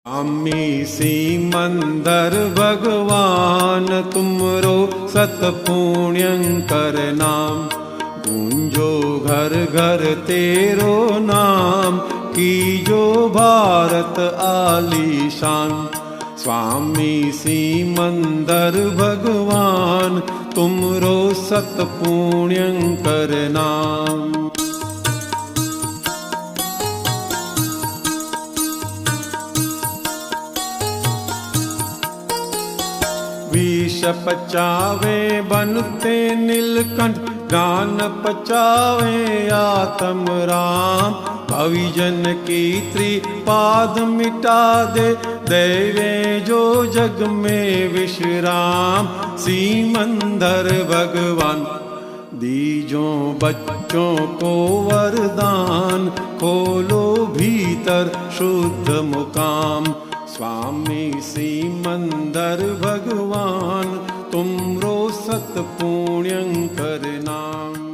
स्वामी सिमंदर भगवान तुमरो सत पुण्यंकर नाम, गूंजो घर घर तेरो नाम, कीजो भारत आलीशान। स्वामी सिमंदर भगवान तुमरो सत पुण्यंकर नाम। विष पचावे बनते नीलकंठ, ज्ञान पचावे आत्म राम। भविजन की त्रिपाद मिटा दे, देवे जो जग में विश्राम। सिमंदर भगवान दीजो बच्चों को वरदान, खोलो भीतर शुद्ध मुकाम। स्वामी सिमंदर भगवान तुमरो सत पुण्यंकर नाम।